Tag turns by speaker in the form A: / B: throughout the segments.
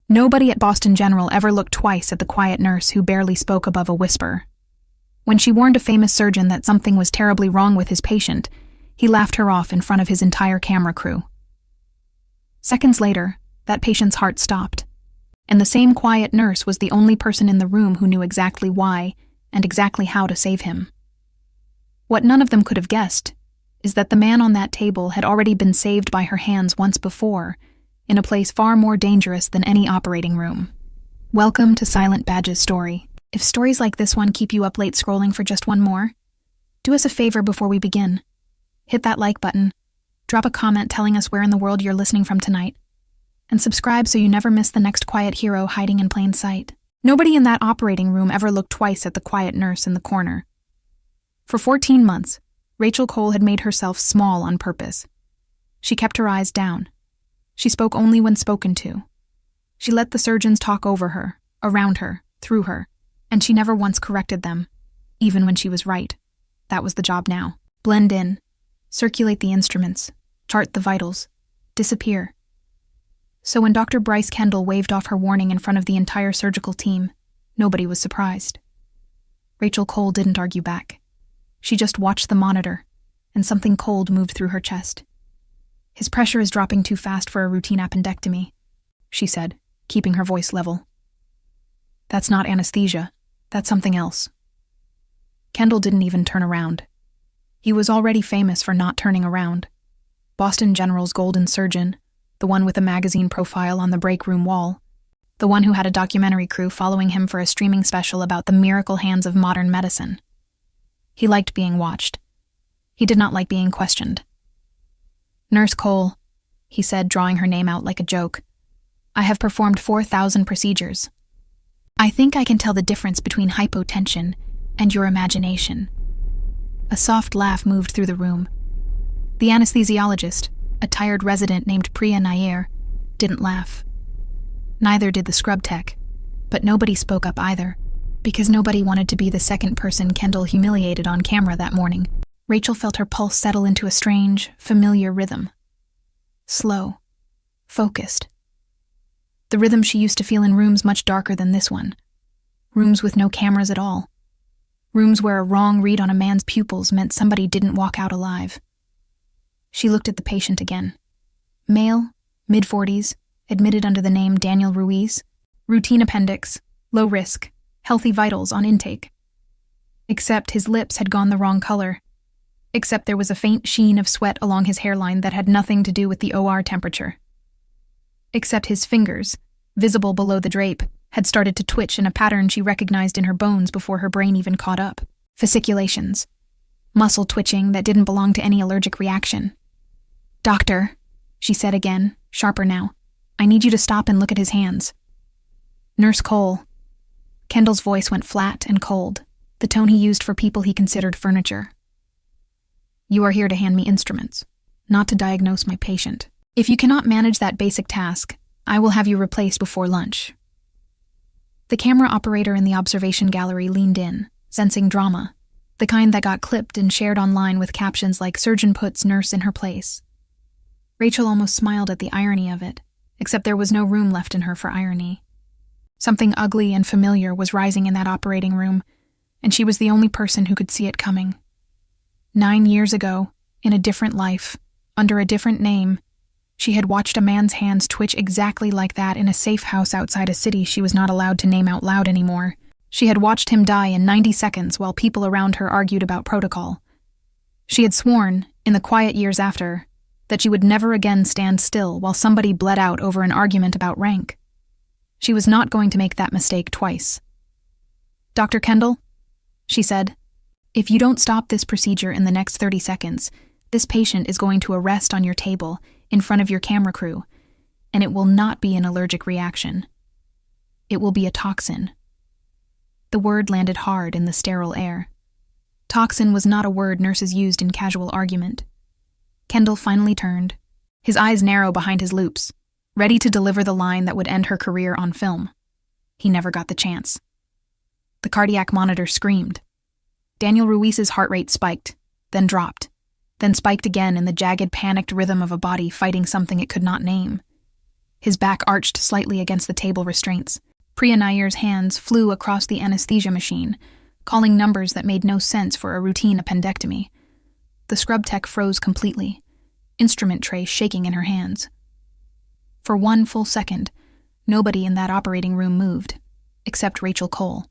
A: Nobody at Boston General ever looked twice at the quiet nurse who barely spoke above a whisper. When she warned a famous surgeon that something was terribly wrong with his patient, he laughed her off in front of his entire camera crew. Seconds later, that patient's heart stopped, and the same quiet nurse was the only person in the room who knew exactly why and exactly how to save him. What none of them could have guessed is that the man on that table had already been saved by her hands once before, in a place far more dangerous than any operating room. Welcome to Silent Badge's story. If stories like this one keep you up late scrolling for just one more, do us a favor before we begin. Hit that like button, drop a comment telling us where in the world you're listening from tonight, and subscribe so you never miss the next quiet hero hiding in plain sight. Nobody in that operating room ever looked twice at the quiet nurse in the corner. For 14 months, Rachel Cole had made herself small on purpose. She kept her eyes down. She spoke only when spoken to. She let the surgeons talk over her, around her, through her, and she never once corrected them, even when she was right. That was the job now. Blend in, circulate the instruments, chart the vitals, disappear. So when Dr. Bryce Kendall waved off her warning in front of the entire surgical team, nobody was surprised. Rachel Cole didn't argue back. She just watched the monitor, and something cold moved through her chest. "His pressure is dropping too fast for a routine appendectomy," she said, keeping her voice level. "That's not anesthesia. That's something else." Kendall didn't even turn around. He was already famous for not turning around. Boston General's golden surgeon, the one with a magazine profile on the break room wall, the one who had a documentary crew following him for a streaming special about the miracle hands of modern medicine. He liked being watched. He did not like being questioned. "Nurse Cole," he said, drawing her name out like a joke, "I have performed 4,000 procedures. I think I can tell the difference between hypotension and your imagination." A soft laugh moved through the room. The anesthesiologist, a tired resident named Priya Nair, didn't laugh. Neither did the scrub tech, but nobody spoke up either, because nobody wanted to be the second person Kendall humiliated on camera that morning. Rachel felt her pulse settle into a strange, familiar rhythm. Slow. Focused. The rhythm she used to feel in rooms much darker than this one. Rooms with no cameras at all. Rooms where a wrong read on a man's pupils meant somebody didn't walk out alive. She looked at the patient again. Male, mid-40s, admitted under the name Daniel Ruiz, routine appendix, low risk, healthy vitals on intake. Except his lips had gone the wrong color. Except there was a faint sheen of sweat along his hairline that had nothing to do with the OR temperature. Except his fingers, visible below the drape, had started to twitch in a pattern she recognized in her bones before her brain even caught up. Fasciculations. Muscle twitching that didn't belong to any allergic reaction. "Doctor," she said again, sharper now, "I need you to stop and look at his hands." "Nurse Cole." Kendall's voice went flat and cold, the tone he used for people he considered furniture. "You are here to hand me instruments, not to diagnose my patient. If you cannot manage that basic task, I will have you replaced before lunch." The camera operator in the observation gallery leaned in, sensing drama, the kind that got clipped and shared online with captions like "Surgeon puts nurse in her place." Rachel almost smiled at the irony of it, except there was no room left in her for irony. Something ugly and familiar was rising in that operating room, and she was the only person who could see it coming. 9 years ago, in a different life, under a different name, she had watched a man's hands twitch exactly like that in a safe house outside a city she was not allowed to name out loud anymore. She had watched him die in 90 seconds while people around her argued about protocol. She had sworn, in the quiet years after, that she would never again stand still while somebody bled out over an argument about rank. She was not going to make that mistake twice. "Dr. Kendall," she said, "if you don't stop this procedure in the next 30 seconds, this patient is going to arrest on your table in front of your camera crew, and it will not be an allergic reaction. It will be a toxin." The word landed hard in the sterile air. Toxin was not a word nurses used in casual argument. Kendall finally turned, his eyes narrow behind his loupes, ready to deliver the line that would end her career on film. He never got the chance. The cardiac monitor screamed. Daniel Ruiz's heart rate spiked, then dropped, then spiked again in the jagged, panicked rhythm of a body fighting something it could not name. his back arched slightly against the table restraints. Priya Nair's hands flew across the anesthesia machine, calling numbers that made no sense for a routine appendectomy. The scrub tech froze completely, instrument tray shaking in her hands. For 1 full second, nobody in that operating room moved, except Rachel Cole.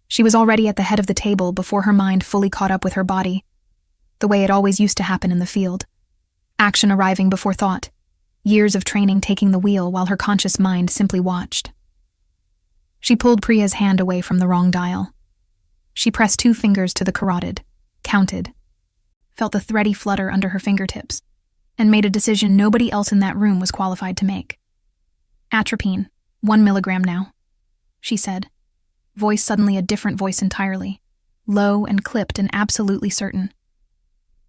A: She was already at the head of the table before her mind fully caught up with her body, the way it always used to happen in the field. Action arriving before thought, years of training taking the wheel while her conscious mind simply watched. She pulled Priya's hand away from the wrong dial. She pressed 2 fingers to the carotid, counted, felt the thready flutter under her fingertips, and made a decision nobody else in that room was qualified to make. Atropine, 1 milligram now, she said, voice suddenly a different voice entirely, low and clipped and absolutely certain.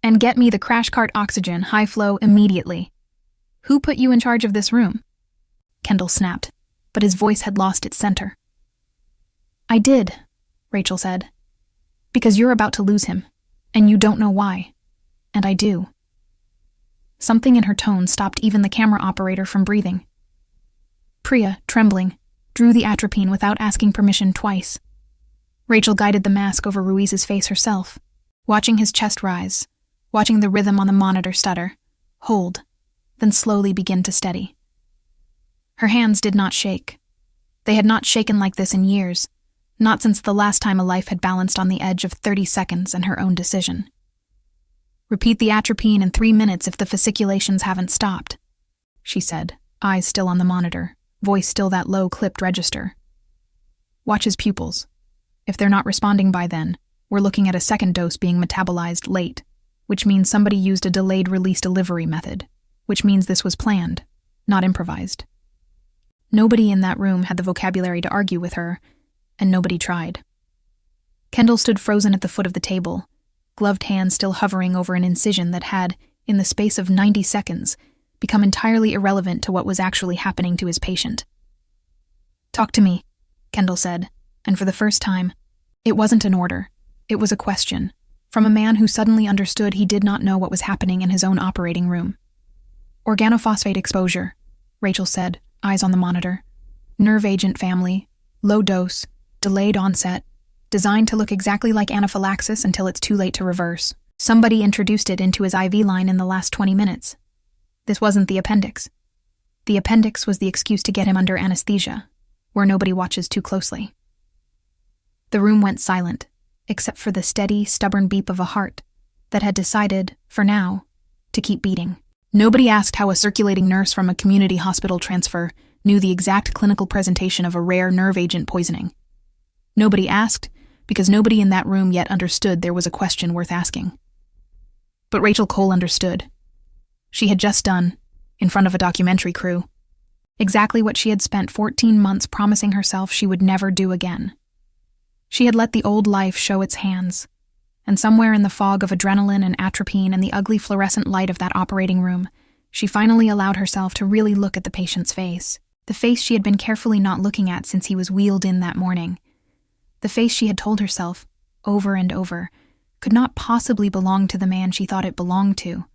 A: And get me the crash cart oxygen, high flow, immediately. Who put you in charge of this room? Kendall snapped, but his voice had lost its center. I did, Rachel said. Because you're about to lose him, and you don't know why. And I do. Something in her tone stopped even the camera operator from breathing. Priya, trembling, drew the atropine without asking permission twice. Rachel guided the mask over Ruiz's face herself, watching his chest rise, watching the rhythm on the monitor stutter, hold, then slowly begin to steady. Her hands did not shake. They had not shaken like this in years, not since the last time a life had balanced on the edge of 30 seconds and her own decision. Repeat the atropine in 3 minutes if the fasciculations haven't stopped, she said, eyes still on the monitor, voice still that low clipped register. Watch his pupils. If they're not responding by then, we're looking at a second dose being metabolized late, which means somebody used a delayed release delivery method, which means this was planned, not improvised. Nobody in that room had the vocabulary to argue with her, and nobody tried. Kendall stood frozen at the foot of the table, gloved hands still hovering over an incision that had, in the space of 90 seconds, become entirely irrelevant to what was actually happening to his patient. Talk to me, Kendall said, and for the first time, it wasn't an order, it was a question, from a man who suddenly understood he did not know what was happening in his own operating room. Organophosphate exposure, Rachel said, eyes on the monitor. Nerve agent family, low dose, delayed onset, designed to look exactly like anaphylaxis until it's too late to reverse. Somebody introduced it into his IV line in the last 20 minutes. This wasn't the appendix. The appendix was the excuse to get him under anesthesia, where nobody watches too closely. The room went silent, except for the steady, stubborn beep of a heart that had decided, for now, to keep beating. Nobody asked how a circulating nurse from a community hospital transfer knew the exact clinical presentation of a rare nerve agent poisoning. Nobody asked because nobody in that room yet understood there was a question worth asking. But Rachel Cole understood. She had just done, in front of a documentary crew, exactly what she had spent 14 months promising herself she would never do again. She had let the old life show its hands, and somewhere in the fog of adrenaline and atropine and the ugly fluorescent light of that operating room, she finally allowed herself to really look at the patient's face, the face she had been carefully not looking at since he was wheeled in that morning. The face she had told herself, over and over, could not possibly belong to the man she thought it belonged to.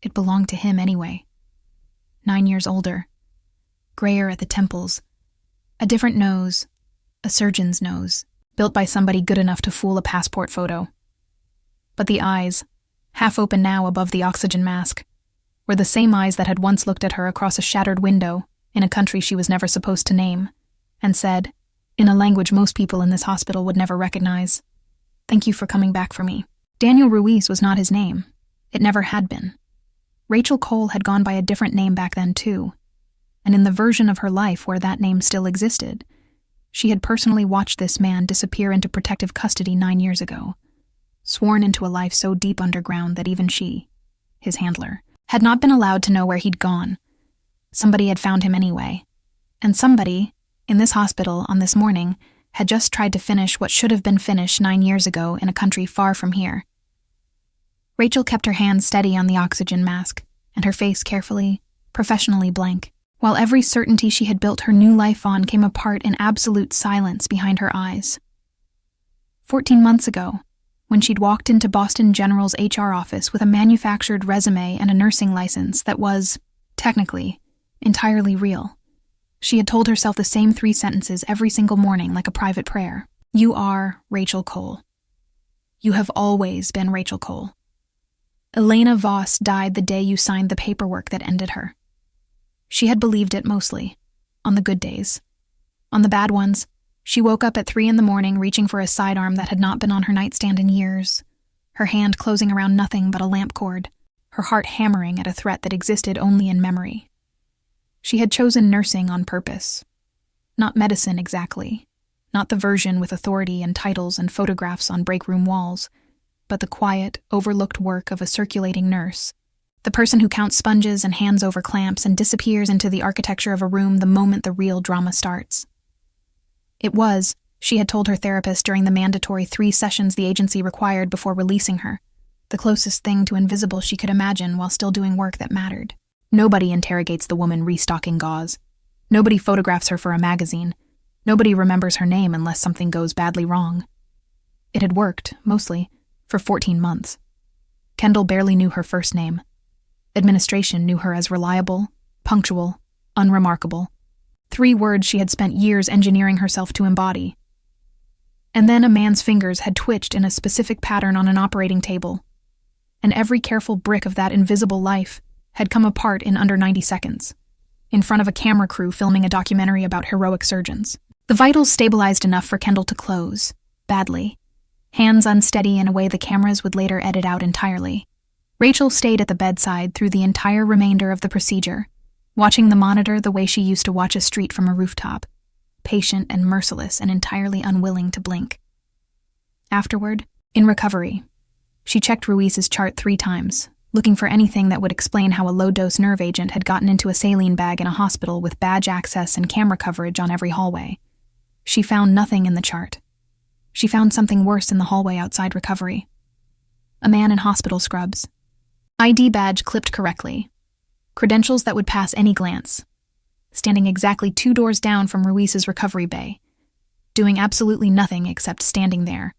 A: It belonged to him anyway. 9 years older, grayer at the temples, a different nose, a surgeon's nose, built by somebody good enough to fool a passport photo. But the eyes, half open now above the oxygen mask, were the same eyes that had once looked at her across a shattered window in a country she was never supposed to name, and said, in a language most people in this hospital would never recognize, "Thank you for coming back for me." Daniel Ruiz was not his name. It never had been. Rachel Cole had gone by a different name back then too, and in the version of her life where that name still existed, she had personally watched this man disappear into protective custody 9 years ago, sworn into a life so deep underground that even she, his handler, had not been allowed to know where he'd gone. Somebody had found him anyway, and somebody, in this hospital on this morning, had just tried to finish what should have been finished 9 years ago in a country far from here. Rachel kept her hands steady on the oxygen mask, and her face carefully, professionally blank, while every certainty she had built her new life on came apart in absolute silence behind her eyes. 14 months ago, when she'd walked into Boston General's HR office with a manufactured resume and a nursing license that was, technically, entirely real. She had told herself the same 3 sentences every single morning like a private prayer. You are Rachel Cole. You have always been Rachel Cole. Elena Voss died the day you signed the paperwork that ended her. She had believed it mostly, on the good days. On the bad ones, she woke up at 3 a.m. reaching for a sidearm that had not been on her nightstand in years, her hand closing around nothing but a lamp cord, her heart hammering at a threat that existed only in memory. She had chosen nursing on purpose. Not medicine exactly, not the version with authority and titles and photographs on break room walls, but the quiet, overlooked work of a circulating nurse, the person who counts sponges and hands over clamps and disappears into the architecture of a room the moment the real drama starts. It was, she had told her therapist during the mandatory 3 sessions the agency required before releasing her, the closest thing to invisible she could imagine while still doing work that mattered. Nobody interrogates the woman restocking gauze. Nobody photographs her for a magazine. Nobody remembers her name unless something goes badly wrong. It had worked, mostly, for 14 months. Kendall barely knew her first name. Administration knew her as reliable, punctual, unremarkable. 3 words she had spent years engineering herself to embody. And then a man's fingers had twitched in a specific pattern on an operating table, and every careful brick of that invisible life had come apart in under 90 seconds, in front of a camera crew filming a documentary about heroic surgeons. The vitals stabilized enough for Kendall to close, badly, hands unsteady in a way the cameras would later edit out entirely. Rachel stayed at the bedside through the entire remainder of the procedure, watching the monitor the way she used to watch a street from a rooftop, patient and merciless and entirely unwilling to blink. Afterward, in recovery, she checked Ruiz's chart 3 times, looking for anything that would explain how a low-dose nerve agent had gotten into a saline bag in a hospital with badge access and camera coverage on every hallway. She found nothing in the chart. She found something worse in the hallway outside recovery. A man in hospital scrubs. ID badge clipped correctly. Credentials that would pass any glance. Standing exactly 2 doors down from Ruiz's recovery bay. Doing absolutely nothing except standing there.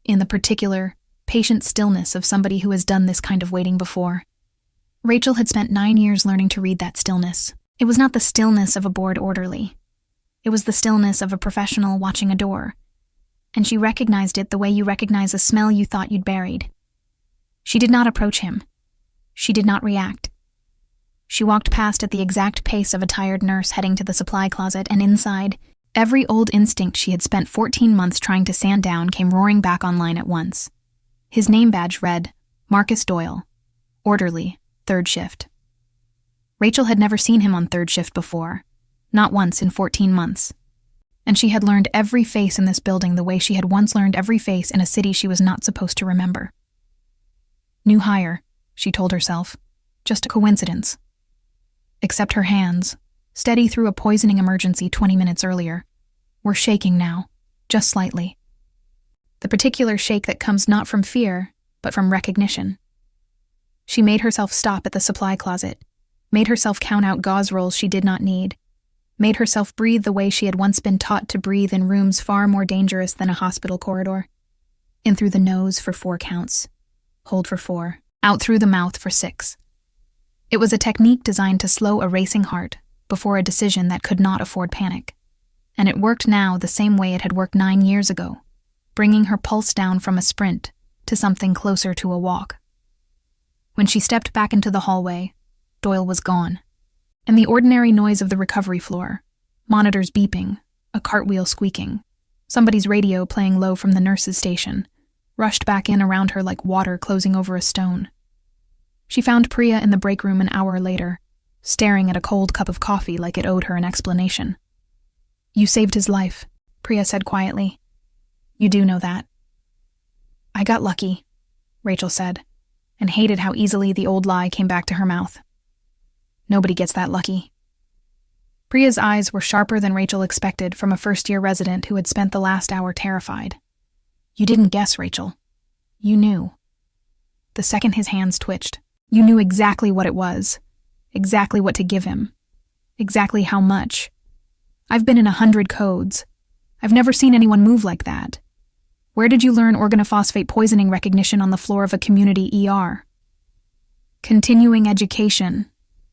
A: In the particular, patient stillness of somebody who has done this kind of waiting before. Rachel had spent 9 years learning to read that stillness. It was not the stillness of a bored orderly. It was the stillness of a professional watching a door. And she recognized it the way you recognize a smell you thought you'd buried. She did not approach him. She did not react. She walked past at the exact pace of a tired nurse heading to the supply closet, and inside, every old instinct she had spent 14 months trying to sand down came roaring back online at once. His name badge read, Marcus Doyle, orderly, 3rd shift. Rachel had never seen him on 3rd shift before, not once in 14 months. And she had learned every face in this building the way she had once learned every face in a city she was not supposed to remember. New hire, she told herself. Just a coincidence. Except her hands, steady through a poisoning emergency 20 minutes earlier, were shaking now, just slightly. The particular shake that comes not from fear, but from recognition. She made herself stop at the supply closet, made herself count out gauze rolls she did not need, made herself breathe the way she had once been taught to breathe in rooms far more dangerous than a hospital corridor. In through the nose for 4 counts, hold for 4, out through the mouth for 6. It was a technique designed to slow a racing heart before a decision that could not afford panic. And it worked now the same way it had worked 9 years ago, bringing her pulse down from a sprint to something closer to a walk. When she stepped back into the hallway, Doyle was gone, and the ordinary noise of the recovery floor, monitors beeping, a cartwheel squeaking, somebody's radio playing low from the nurse's station, rushed back in around her like water closing over a stone. She found Priya in the break room an hour later, staring at a cold cup of coffee like it owed her an explanation. You saved his life, Priya said quietly. You do know that. I got lucky, Rachel said, and hated how easily the old lie came back to her mouth. Nobody gets that lucky. Priya's eyes were sharper than Rachel expected from a first-year resident who had spent the last hour terrified. You didn't guess, Rachel. You knew. The second his hands twitched, you knew exactly what it was, exactly what to give him, exactly how much. I've been in 100 codes. I've never seen anyone move like that. Where did you learn organophosphate poisoning recognition on the floor of a community ER? Continuing education,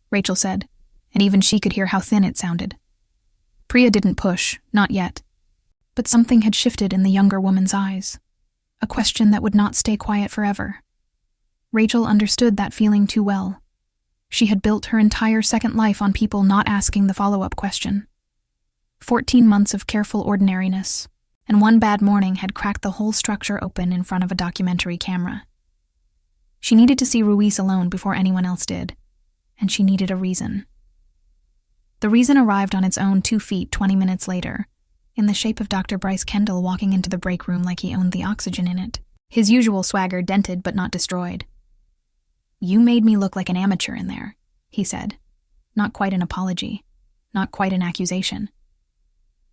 A: Rachel said, and even she could hear how thin it sounded. Priya didn't push, not yet. But something had shifted in the younger woman's eyes. A question that would not stay quiet forever. Rachel understood that feeling too well. She had built her entire second life on people not asking the follow-up question. 14 months of careful ordinariness, and one bad morning had cracked the whole structure open in front of a documentary camera. She needed to see Ruiz alone before anyone else did, and she needed a reason. The reason arrived on its own 2 feet 20 minutes later, in the shape of Dr. Bryce Kendall walking into the break room like he owned the oxygen in it, his usual swagger dented but not destroyed. "You made me look like an amateur in there," he said. Not quite an apology, not quite an accusation.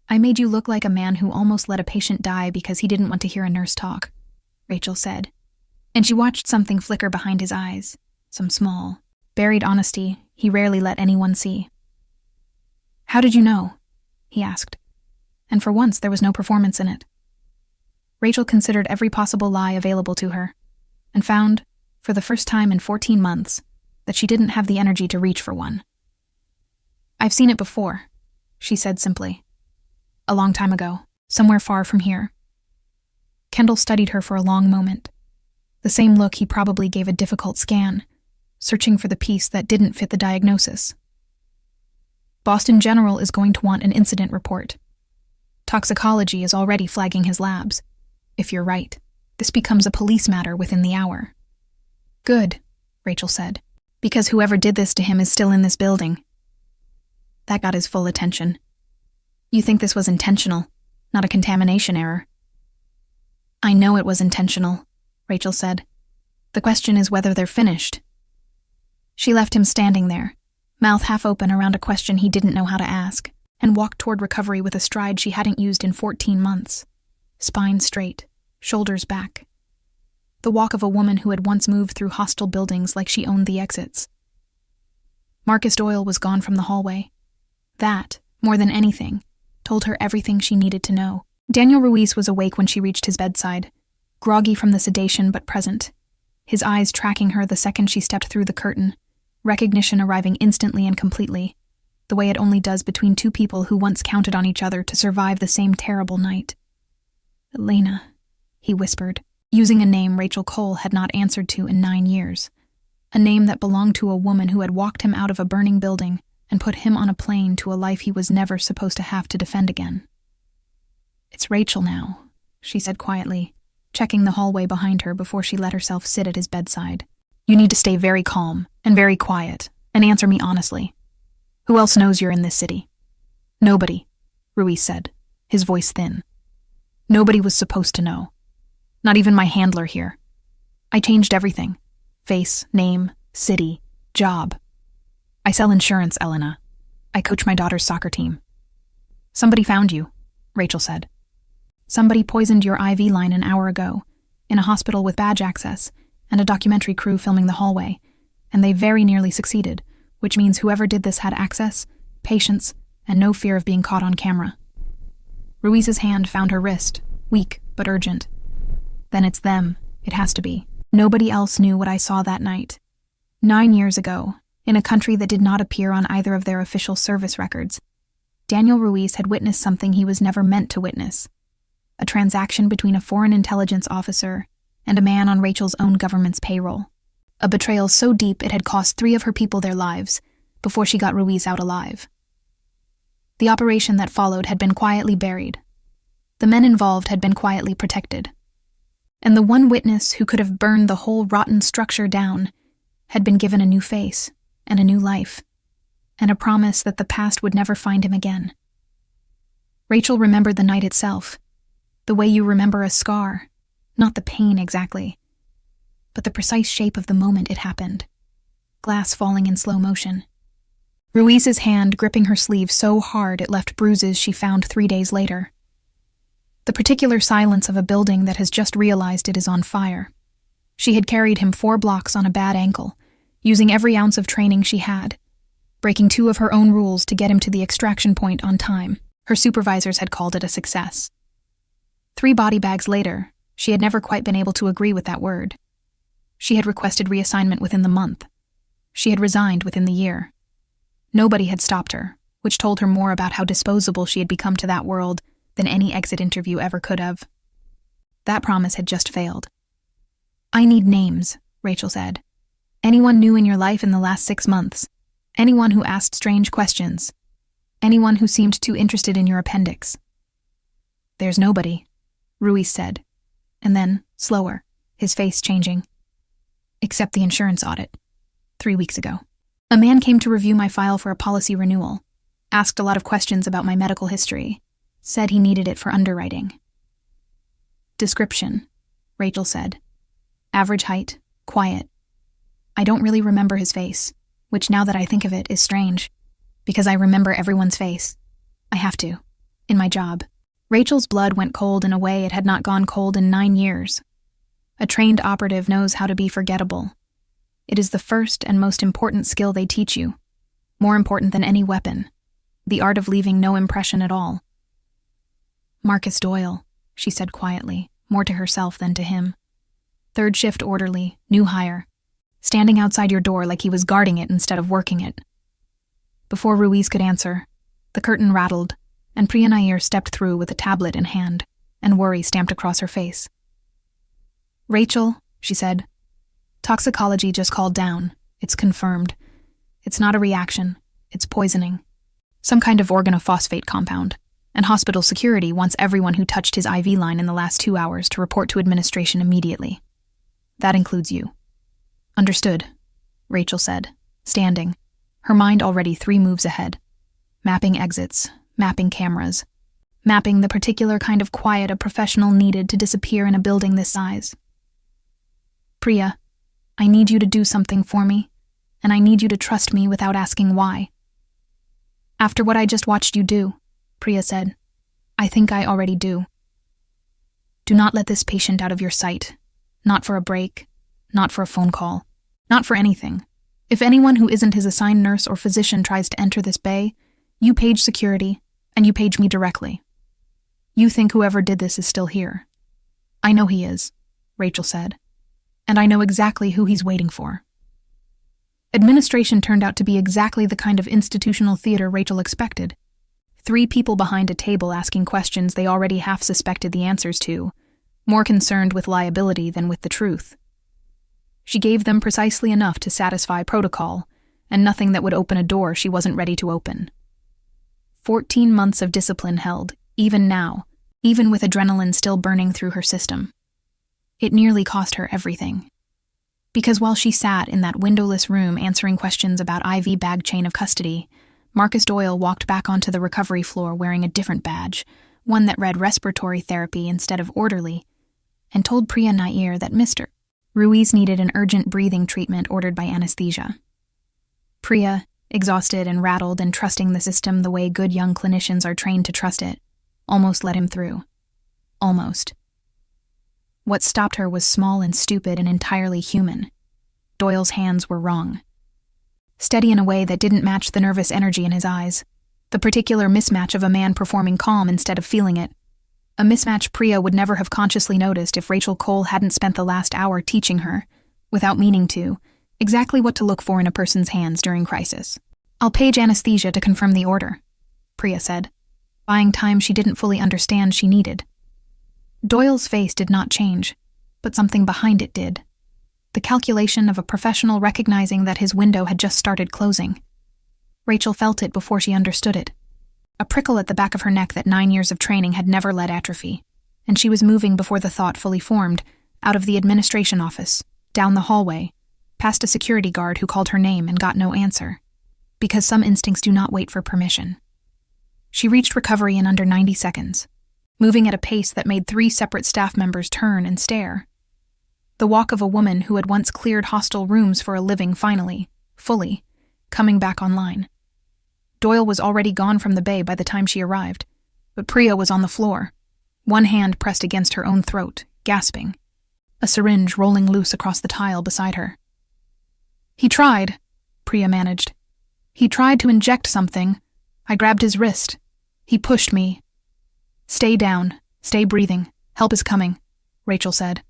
A: "I made you look like a man who almost let a patient die because he didn't want to hear a nurse talk," Rachel said. And she watched something flicker behind his eyes, some small, buried honesty he rarely let anyone see. "How did you know?" he asked. And for once there was no performance in it. Rachel considered every possible lie available to her, and found, for the first time in 14 months, that she didn't have the energy to reach for one. "I've seen it before," she said simply. "A long time ago, somewhere far from here." Kendall studied her for a long moment. The same look he probably gave a difficult scan, searching for the piece that didn't fit the diagnosis. "Boston General is going to want an incident report. Toxicology is already flagging his labs. If you're right, this becomes a police matter within the hour." "Good," Rachel said, "because whoever did this to him is still in this building." That got his full attention. "You think this was intentional, not a contamination error?" "I know it was intentional," Rachel said. "The question is whether they're finished." She left him standing there, mouth half open around a question he didn't know how to ask, and walked toward recovery with a stride she hadn't used in 14 months. Spine straight, shoulders back. The walk of a woman who had once moved through hostile buildings like she owned the exits. Marcus Doyle was gone from the hallway. That, more than anything, told her everything she needed to know. Daniel Ruiz was awake when she reached his bedside, groggy from the sedation but present, his eyes tracking her the second she stepped through the curtain, recognition arriving instantly and completely, the way it only does between two people who once counted on each other to survive the same terrible night. "Elena," he whispered, using a name Rachel Cole had not answered to in 9 years, a name that belonged to a woman who had walked him out of a burning building and put him on a plane to a life he was never supposed to have to defend again. "It's Rachel now," she said quietly, checking the hallway behind her before she let herself sit at his bedside. "You need to stay very calm and very quiet and answer me honestly. Who else knows you're in this city?" "Nobody," Ruiz said, his voice thin. "Nobody was supposed to know. Not even my handler here. I changed everything. Face, name, city, job. I sell insurance, Elena. I coach my daughter's soccer team." "Somebody found you," Rachel said. "Somebody poisoned your IV line an hour ago, in a hospital with badge access, and a documentary crew filming the hallway, and they very nearly succeeded, which means whoever did this had access, patience, and no fear of being caught on camera." Ruiz's hand found her wrist, weak but urgent. "Then it's them. It has to be. Nobody else knew what I saw that night. 9 years ago, in a country that did not appear on either of their official service records, Daniel Ruiz had witnessed something he was never meant to witness. A transaction between a foreign intelligence officer and a man on Rachel's own government's payroll. A betrayal so deep it had cost 3 of her people their lives before she got Ruiz out alive. The operation that followed had been quietly buried. The men involved had been quietly protected. And the one witness who could have burned the whole rotten structure down had been given a new face and a new life, and a promise that the past would never find him again. Rachel remembered the night itself, the way you remember a scar, not the pain exactly, but the precise shape of the moment it happened. Glass falling in slow motion. Ruiz's hand gripping her sleeve so hard it left bruises she found 3 days later. The particular silence of a building that has just realized it is on fire. She had carried him 4 blocks on a bad ankle, using every ounce of training she had, breaking 2 of her own rules to get him to the extraction point on time. Her supervisors had called it a success. 3 body bags later, she had never quite been able to agree with that word. She had requested reassignment within the month. She had resigned within the year. Nobody had stopped her, which told her more about how disposable she had become to that world than any exit interview ever could have. That promise had just failed. "I need names," Rachel said. "Anyone new in your life in the last 6 months. Anyone who asked strange questions. Anyone who seemed too interested in your appendix." "There's nobody," Ruiz said. And then, slower, his face changing. "Except the insurance audit. 3 weeks ago. A man came to review my file for a policy renewal, asked a lot of questions about my medical history, said he needed it for underwriting." "Description," Rachel said. "Average height, quiet. I don't really remember his face, which now that I think of it is strange, because I remember everyone's face. I have to, in my job." Rachel's blood went cold in a way it had not gone cold in 9 years. A trained operative knows how to be forgettable. It is the first and most important skill they teach you, more important than any weapon, the art of leaving no impression at all. "Marcus Doyle," she said quietly, more to herself than to him. "Third shift orderly, new hire. Standing outside your door like he was guarding it instead of working it." Before Ruiz could answer, the curtain rattled, and Priya Nair stepped through with a tablet in hand, and worry stamped across her face. "Rachel," she said, "toxicology just called down. It's confirmed. It's not a reaction. It's poisoning. Some kind of organophosphate compound. And hospital security wants everyone who touched his IV line in the last 2 hours to report to administration immediately. That includes you." "Understood," Rachel said, standing, her mind already 3 moves ahead. Mapping exits, mapping cameras, mapping the particular kind of quiet a professional needed to disappear in a building this size. "Priya, I need you to do something for me, and I need you to trust me without asking why." "After what I just watched you do," Priya said, "I think I already do. Do not let this patient out of your sight. Not for a break, not for a phone call, not for anything. If anyone who isn't his assigned nurse or physician tries to enter this bay, you page security, and you page me directly. You think whoever did this is still here. I know he is," Rachel said, "and I know exactly who he's waiting for." Administration turned out to be exactly the kind of institutional theater Rachel expected. 3 people behind a table asking questions they already half suspected the answers to, more concerned with liability than with the truth. She gave them precisely enough to satisfy protocol, and nothing that would open a door she wasn't ready to open. 14 months of discipline held, even now, even with adrenaline still burning through her system. It nearly cost her everything. Because while she sat in that windowless room answering questions about IV bag chain of custody, Marcus Doyle walked back onto the recovery floor wearing a different badge, one that read respiratory therapy instead of orderly, and told Priya Nair that Mr. Ruiz needed an urgent breathing treatment ordered by anesthesia. Priya, exhausted and rattled and trusting the system the way good young clinicians are trained to trust it, almost let him through. Almost. What stopped her was small and stupid and entirely human. Doyle's hands were wrong. Steady in a way that didn't match the nervous energy in his eyes. The particular mismatch of a man performing calm instead of feeling it. A mismatch Priya would never have consciously noticed if Rachel Cole hadn't spent the last hour teaching her, without meaning to, exactly what to look for in a person's hands during crisis. "I'll page anesthesia to confirm the order," Priya said, buying time she didn't fully understand she needed. Doyle's face did not change, but something behind it did. The calculation of a professional recognizing that his window had just started closing. Rachel felt it before she understood it. A prickle at the back of her neck that 9 years of training had never let atrophy, and she was moving before the thought fully formed, out of the administration office, down the hallway, past a security guard who called her name and got no answer, because some instincts do not wait for permission. She reached recovery in under 90 seconds, moving at a pace that made 3 separate staff members turn and stare. The walk of a woman who had once cleared hostile rooms for a living finally, fully, coming back online. Doyle was already gone from the bay by the time she arrived, but Priya was on the floor, one hand pressed against her own throat, gasping, a syringe rolling loose across the tile beside her. "He tried," Priya managed. "He tried to inject something. I grabbed his wrist. He pushed me." "Stay down. Stay breathing. Help is coming," Rachel said,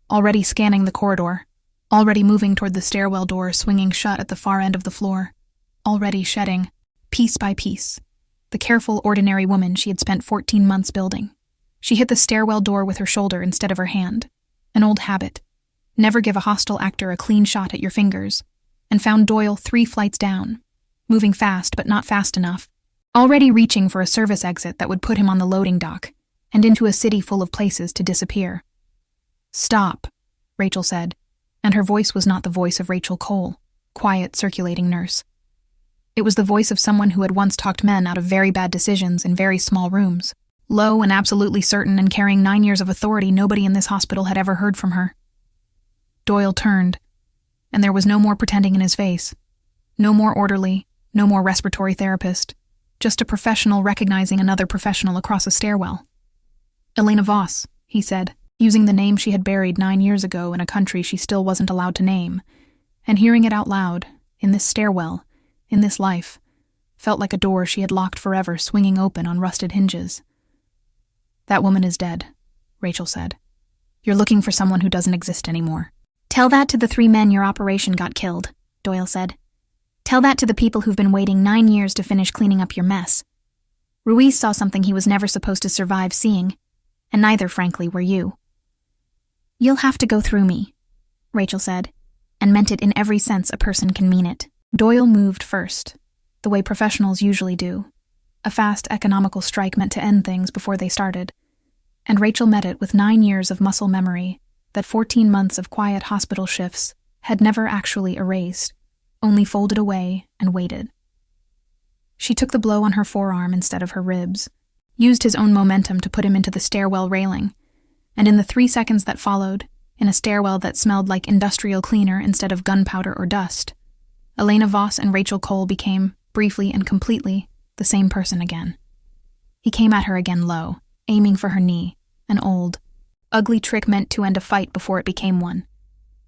A: already scanning the corridor, already moving toward the stairwell door swinging shut at the far end of the floor. already shedding, piece by piece, the careful, ordinary woman she had spent 14 months building. She hit the stairwell door with her shoulder instead of her hand, an old habit. Never give a hostile actor a clean shot at your fingers, and found Doyle 3 flights down, moving fast but not fast enough, already reaching for a service exit that would put him on the loading dock, and into a city full of places to disappear. "Stop," Rachel said, and her voice was not the voice of Rachel Cole, quiet, circulating nurse. It was the voice of someone who had once talked men out of very bad decisions in very small rooms, low and absolutely certain and carrying 9 years of authority nobody in this hospital had ever heard from her. Doyle turned, and there was no more pretending in his face. No more orderly, no more respiratory therapist, just a professional recognizing another professional across a stairwell. "Elena Voss," he said, using the name she had buried 9 years ago in a country she still wasn't allowed to name, and hearing it out loud, in this stairwell, in this life, felt like a door she had locked forever swinging open on rusted hinges. "That woman is dead," Rachel said. "You're looking for someone who doesn't exist anymore."
B: "Tell that to the 3 men your operation got killed," Doyle said. "Tell that to the people who've been waiting 9 years to finish cleaning up your mess. Ruiz saw something he was never supposed to survive seeing, and neither, frankly, were you." "You'll have to go through me," Rachel said, and meant it in every sense a person can mean it.
A: Doyle moved first, the way professionals usually do, a fast, economical strike meant to end things before they started, and Rachel met it with 9 years of muscle memory that 14 months of quiet hospital shifts had never actually erased, only folded away and waited. She took the blow on her forearm instead of her ribs, used his own momentum to put him into the stairwell railing, and in the 3 seconds that followed, in a stairwell that smelled like industrial cleaner instead of gunpowder or dust, Elena Voss and Rachel Cole became, briefly and completely, the same person again. He came at her again low, aiming for her knee, an old, ugly trick meant to end a fight before it became one,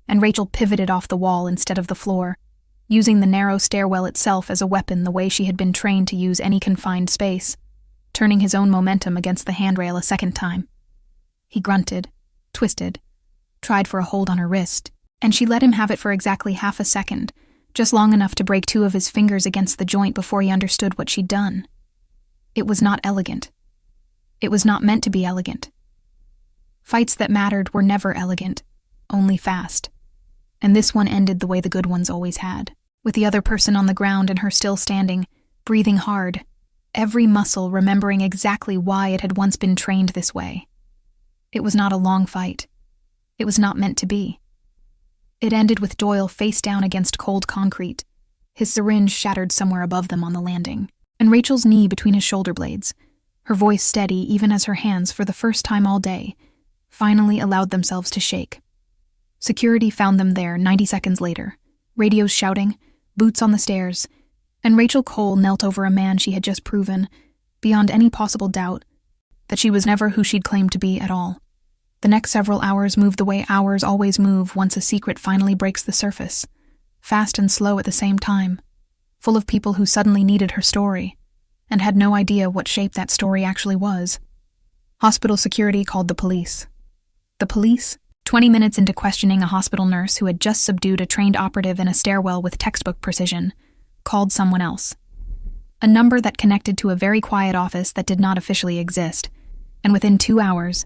A: and Rachel pivoted off the wall instead of the floor, using the narrow stairwell itself as a weapon the way she had been trained to use any confined space, turning his own momentum against the handrail a second time. He grunted, twisted, tried for a hold on her wrist, and she let him have it for exactly half a second, just long enough to break 2 of his fingers against the joint before he understood what she'd done. It was not elegant. It was not meant to be elegant. Fights that mattered were never elegant, only fast. And this one ended the way the good ones always had, with the other person on the ground and her still standing, breathing hard, every muscle remembering exactly why it had once been trained this way. It was not a long fight. It was not meant to be. It ended with Doyle face down against cold concrete, his syringe shattered somewhere above them on the landing, and Rachel's knee between his shoulder blades, her voice steady even as her hands, for the first time all day, finally allowed themselves to shake. Security found them there 90 seconds later, radios shouting, boots on the stairs, and Rachel Cole knelt over a man she had just proven, beyond any possible doubt, that she was never who she'd claimed to be at all. The next several hours moved the way hours always move once a secret finally breaks the surface, fast and slow at the same time, full of people who suddenly needed her story, and had no idea what shape that story actually was. Hospital security called the police. The police, 20 minutes into questioning a hospital nurse who had just subdued a trained operative in a stairwell with textbook precision, called someone else. A number that connected to a very quiet office that did not officially exist, and within 2 hours,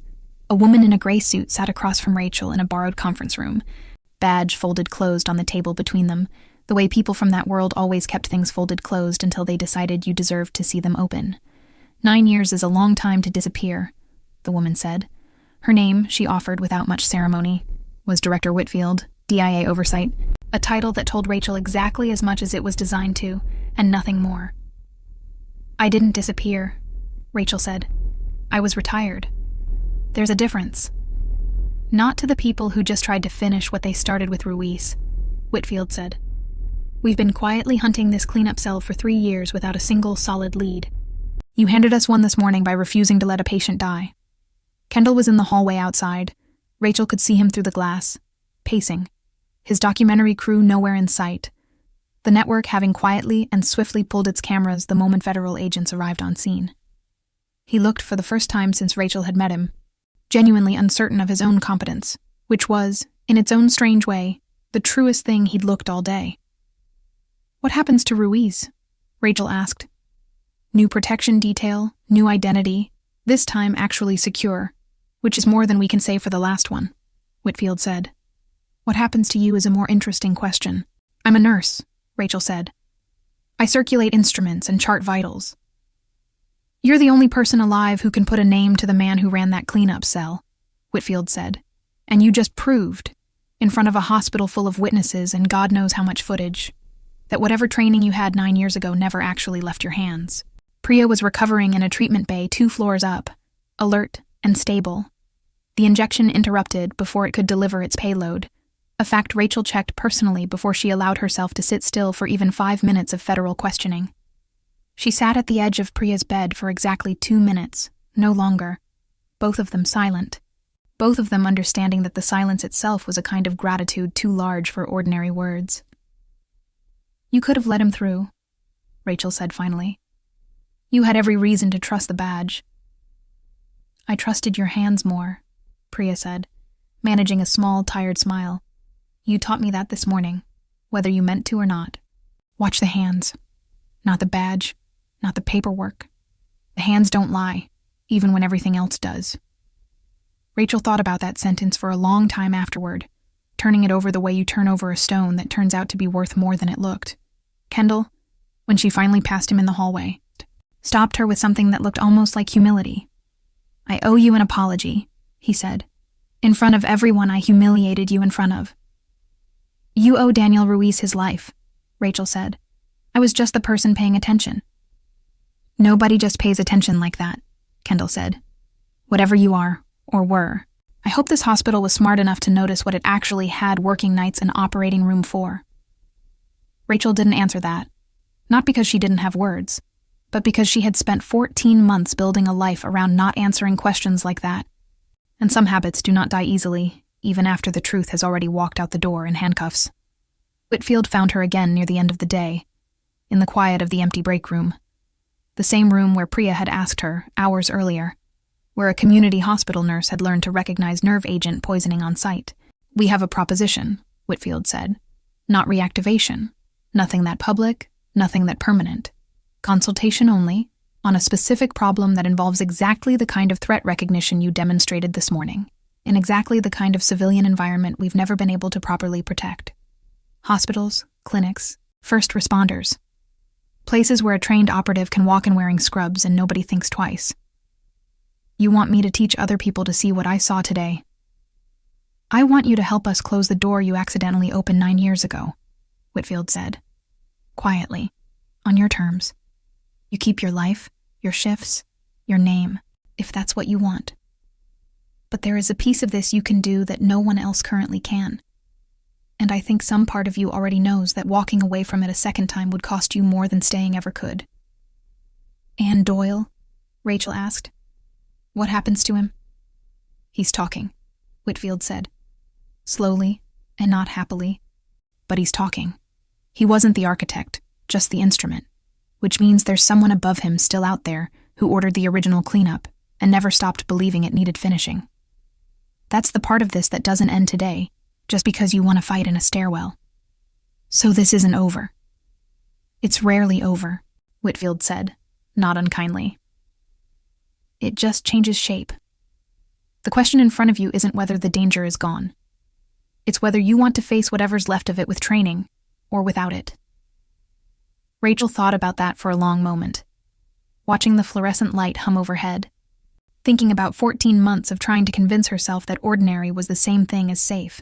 A: a woman in a gray suit sat across from Rachel in a borrowed conference room, badge folded closed on the table between them, the way people from that world always kept things folded closed until they decided you deserved to see them open. 9 years is a long time to disappear, the woman said. Her name, she offered without much ceremony, was Director Whitfield, DIA Oversight, a title that told Rachel exactly as much as it was designed to, and nothing more. "I didn't disappear," Rachel said. "I was retired. There's a difference. Not to the people who just tried to finish what they started with Ruiz," Whitfield said. "We've been quietly hunting this cleanup cell for 3 years without a single solid lead. You handed us one this morning by refusing to let a patient die." Kendall was in the hallway outside. Rachel could see him through the glass, pacing, his documentary crew nowhere in sight, the network having quietly and swiftly pulled its cameras the moment federal agents arrived on scene. He looked for the first time since Rachel had met him, genuinely uncertain of his own competence, which was, in its own strange way, the truest thing he'd looked all day. What happens to Ruiz? Rachel asked. New protection detail, new identity, this time actually secure, which is more than we can say for the last one, Whitfield said. What happens to you is a more interesting question. I'm a nurse, Rachel said. I circulate instruments and chart vitals. You're the only person alive who can put a name to the man who ran that cleanup cell, Whitfield said. And you just proved, in front of a hospital full of witnesses and God knows how much footage, that whatever training you had 9 years ago never actually left your hands. Priya was recovering in a treatment bay 2 floors up, alert and stable. The injection interrupted before it could deliver its payload, a fact Rachel checked personally before she allowed herself to sit still for even 5 minutes of federal questioning. She sat at the edge of Priya's bed for exactly 2 minutes, no longer, both of them silent, both of them understanding that the silence itself was a kind of gratitude too large for ordinary words. You could have let him through, Rachel said finally. You had every reason to trust the badge. I trusted your hands more, Priya said, managing a small, tired smile. You taught me that this morning, whether you meant to or not. Watch the hands. Not the badge, not the paperwork. The hands don't lie, even when everything else does. Rachel thought about that sentence for a long time afterward, turning it over the way you turn over a stone that turns out to be worth more than it looked. Kendall, when she finally passed him in the hallway, stopped her with something that looked almost like humility. I owe you an apology, he said. In front of everyone I humiliated you in front of. You owe Daniel Ruiz his life, Rachel said. I was just the person paying attention. Nobody just pays attention like that, Kendall said. Whatever you are, or were, I hope this hospital was smart enough to notice what it actually had working nights and operating room for. Rachel didn't answer that, not because she didn't have words, but because she had spent 14 months building a life around not answering questions like that. And some habits do not die easily, even after the truth has already walked out the door in handcuffs. Whitfield found her again near the end of the day, in the quiet of the empty break room. The same room where Priya had asked her, hours earlier, where a community hospital nurse had learned to recognize nerve agent poisoning on site. We have a proposition, Whitfield said. Not reactivation. Nothing that public, nothing that permanent. Consultation only, on a specific problem that involves exactly the kind of threat recognition you demonstrated this morning, in exactly the kind of civilian environment we've never been able to properly protect. Hospitals, clinics, first responders. Places where a trained operative can walk in wearing scrubs and nobody thinks twice. You want me to teach other people to see what I saw today. I want you to help us close the door you accidentally opened 9 years ago, Whitfield said. Quietly, on your terms. You keep your life, your shifts, your name, if that's what you want. But there is a piece of this you can do that no one else currently can. And I think some part of you already knows that walking away from it a second time would cost you more than staying ever could. Anne Doyle? Rachel asked. What happens to him? He's talking, Whitfield said. Slowly, and not happily. But he's talking. He wasn't the architect, just the instrument, which means there's someone above him still out there who ordered the original cleanup and never stopped believing it needed finishing. That's the part of this that doesn't end today, just because you want to fight in a stairwell. So this isn't over. It's rarely over, Whitfield said, not unkindly. It just changes shape. The question in front of you isn't whether the danger is gone. It's whether you want to face whatever's left of it with training, or without it. Rachel thought about that for a long moment, watching the fluorescent light hum overhead, thinking about 14 months of trying to convince herself that ordinary was the same thing as safe.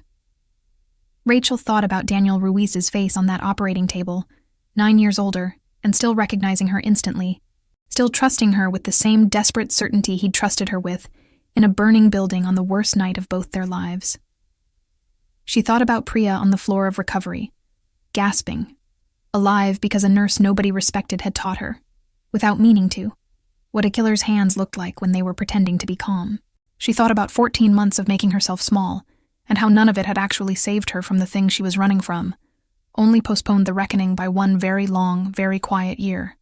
A: Rachel thought about Daniel Ruiz's face on that operating table, 9 years older, and still recognizing her instantly, still trusting her with the same desperate certainty he'd trusted her with, in a burning building on the worst night of both their lives. She thought about Priya on the floor of recovery, gasping, alive because a nurse nobody respected had taught her, without meaning to, what a killer's hands looked like when they were pretending to be calm. She thought about 14 months of making herself small, and how none of it had actually saved her from the thing she was running from, only postponed the reckoning by one very long, very quiet year.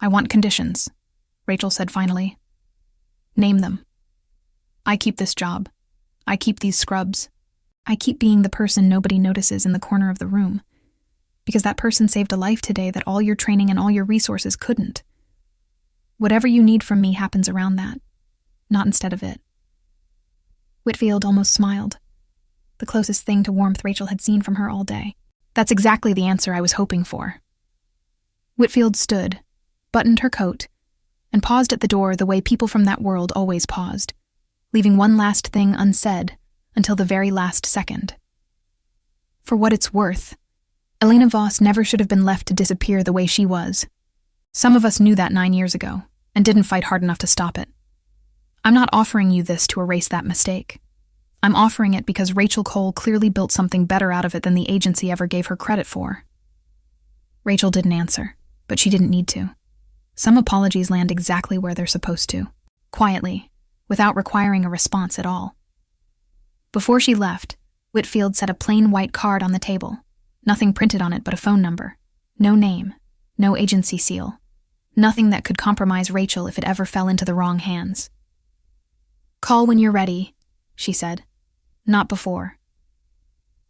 A: I want conditions, Rachel said finally. Name them. I keep this job. I keep these scrubs. I keep being the person nobody notices in the corner of the room. because that person saved a life today that all your training and all your resources couldn't. Whatever you need from me happens around that, not instead of it. Whitfield almost smiled, the closest thing to warmth Rachel had seen from her all day. That's exactly the answer I was hoping for. Whitfield stood, buttoned her coat, and paused at the door the way people from that world always paused, leaving one last thing unsaid until the very last second. For what it's worth, Elena Voss never should have been left to disappear the way she was. Some of us knew that 9 years ago and didn't fight hard enough to stop it. I'm not offering you this to erase that mistake. I'm offering it because Rachel Cole clearly built something better out of it than the agency ever gave her credit for. Rachel didn't answer, but she didn't need to. Some apologies land exactly where they're supposed to, quietly, without requiring a response at all. Before she left, Whitfield set a plain white card on the table, nothing printed on it but a phone number, no name, no agency seal, nothing that could compromise Rachel if it ever fell into the wrong hands. "Call when you're ready," she said. Not before.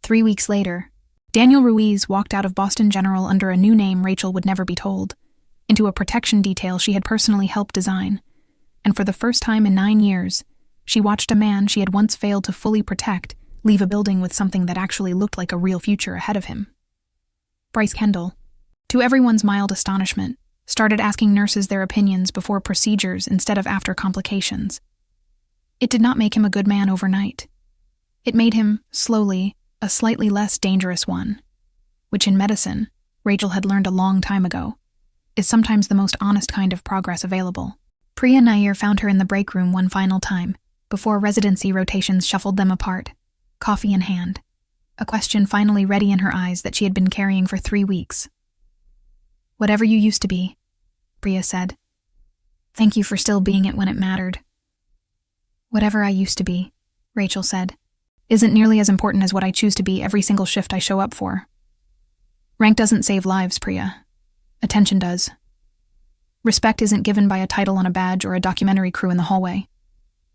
A: 3 weeks later, Daniel Ruiz walked out of Boston General under a new name Rachel would never be told, into a protection detail she had personally helped design, and for the first time in 9 years, she watched a man she had once failed to fully protect leave a building with something that actually looked like a real future ahead of him. Bryce Kendall, to everyone's mild astonishment, started asking nurses their opinions before procedures instead of after complications. It did not make him a good man overnight. It made him, slowly, a slightly less dangerous one, which in medicine, Rachel had learned a long time ago, is sometimes the most honest kind of progress available. Priya Nair found her in the break room one final time, before residency rotations shuffled them apart, coffee in hand, a question finally ready in her eyes that she had been carrying for 3 weeks. "Whatever you used to be," Priya said. "Thank you for still being it when it mattered." "Whatever I used to be," Rachel said, "isn't nearly as important as what I choose to be every single shift I show up for. Rank doesn't save lives, Priya. Attention does. Respect isn't given by a title on a badge or a documentary crew in the hallway.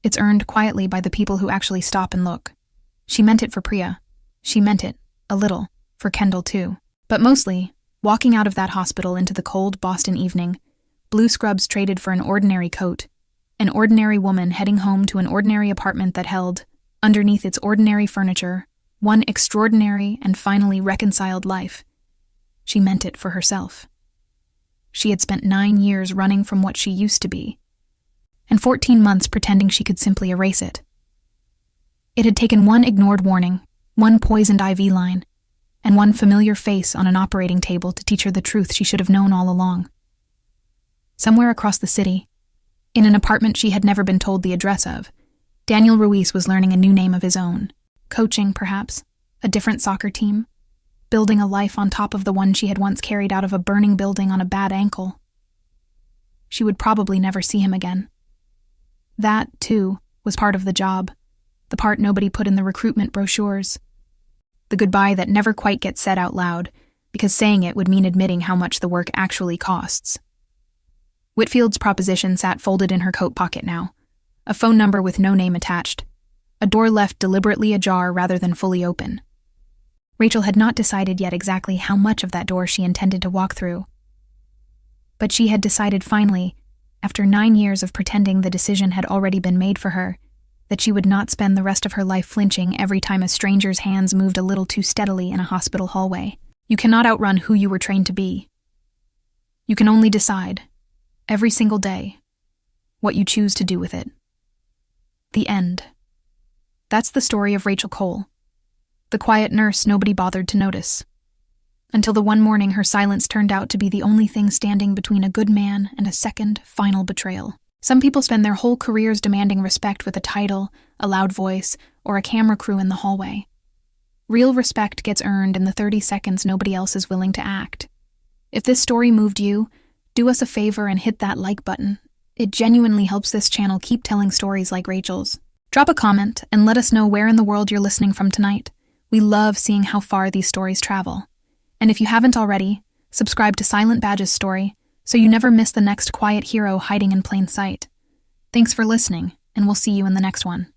A: It's earned quietly by the people who actually stop and look." She meant it for Priya. She meant it, a little, for Kendall too. But mostly, walking out of that hospital into the cold Boston evening, blue scrubs traded for an ordinary coat, an ordinary woman heading home to an ordinary apartment that held, underneath its ordinary furniture, one extraordinary and finally reconciled life. She meant it for herself. She had spent 9 years running from what she used to be, and 14 months pretending she could simply erase it. It had taken one ignored warning, one poisoned IV line, and one familiar face on an operating table to teach her the truth she should have known all along. Somewhere across the city, in an apartment she had never been told the address of, Daniel Ruiz was learning a new name of his own, coaching, perhaps, a different soccer team, building a life on top of the one she had once carried out of a burning building on a bad ankle. She would probably never see him again. That, too, was part of the job, the part nobody put in the recruitment brochures. The goodbye that never quite gets said out loud, because saying it would mean admitting how much the work actually costs. Whitfield's proposition sat folded in her coat pocket now, a phone number with no name attached, a door left deliberately ajar rather than fully open. Rachel had not decided yet exactly how much of that door she intended to walk through. But she had decided finally, after 9 years of pretending the decision had already been made for her, that she would not spend the rest of her life flinching every time a stranger's hands moved a little too steadily in a hospital hallway. You cannot outrun who you were trained to be. You can only decide, every single day, what you choose to do with it. The end. That's the story of Rachel Cole, the quiet nurse nobody bothered to notice, until the one morning her silence turned out to be the only thing standing between a good man and a second, final betrayal. Some people spend their whole careers demanding respect with a title, a loud voice, or a camera crew in the hallway. Real respect gets earned in the 30 seconds nobody else is willing to act. If this story moved you, do us a favor and hit that like button. It genuinely helps this channel keep telling stories like Rachel's. Drop a comment and let us know where in the world you're listening from tonight. We love seeing how far these stories travel. And if you haven't already, subscribe to Silent Badge's story, so you never miss the next quiet hero hiding in plain sight. Thanks for listening, and we'll see you in the next one.